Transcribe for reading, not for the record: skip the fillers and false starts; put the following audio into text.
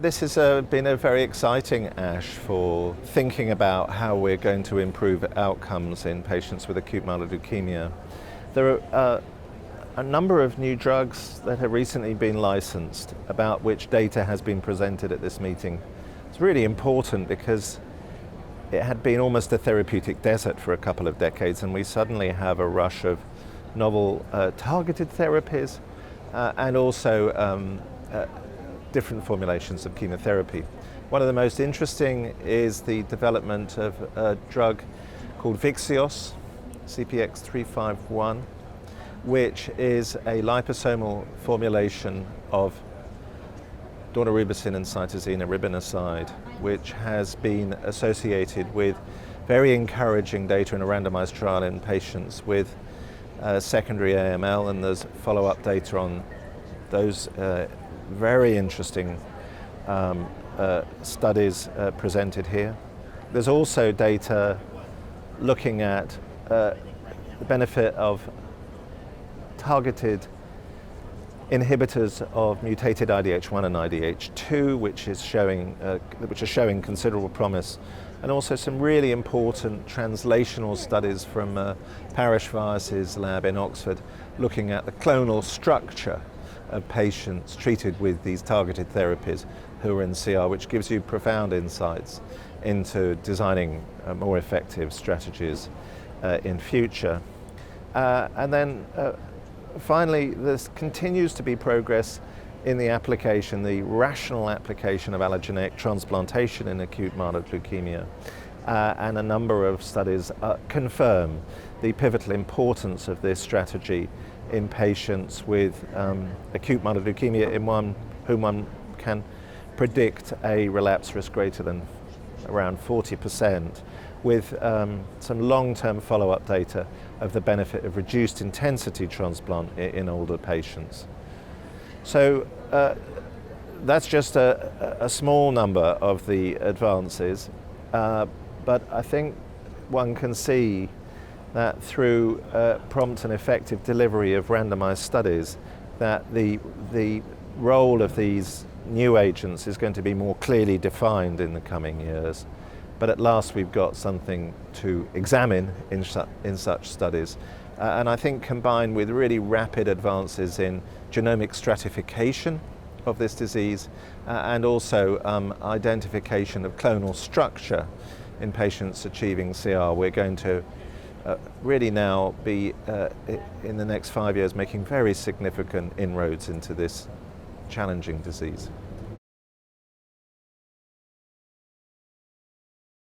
This has been a very exciting ASH for thinking about how we're going to improve outcomes in patients with acute myeloid leukemia. There are a number of new drugs that have recently been licensed about which data has been presented at this meeting. It's really important because it had been almost a therapeutic desert for a couple of decades, and we suddenly have a rush of novel targeted therapies and also different formulations of chemotherapy. One of the most interesting is the development of a drug called Vyxeos, CPX351, which is a liposomal formulation of danorubicin and cytosine arabinoside, which has been associated with very encouraging data in a randomized trial in patients with secondary AML, and there's follow-up data on those very interesting studies presented here. There's also data looking at the benefit of targeted inhibitors of mutated IDH1 and IDH2, which are showing considerable promise, and also some really important translational studies from Parish Vyas's lab in Oxford, looking at the clonal structure of patients treated with these targeted therapies who are in CR, which gives you profound insights into designing more effective strategies in future. And then finally, there continues to be progress in the application, the rational application of allogeneic transplantation in acute myeloid leukemia. And a number of studies confirm the pivotal importance of this strategy in patients with acute myeloid leukemia in whom one can predict a relapse risk greater than around 40%, with some long-term follow-up data of the benefit of reduced intensity transplant in older patients. So that's just a small number of the advances, but I think one can see that through prompt and effective delivery of randomized studies, that the role of these new agents is going to be more clearly defined in the coming years. But at last we've got something to examine in such studies. And I think combined with really rapid advances in genomic stratification of this disease and also identification of clonal structure in patients achieving CR, we're going to really now be, in the next 5 years, making very significant inroads into this challenging disease.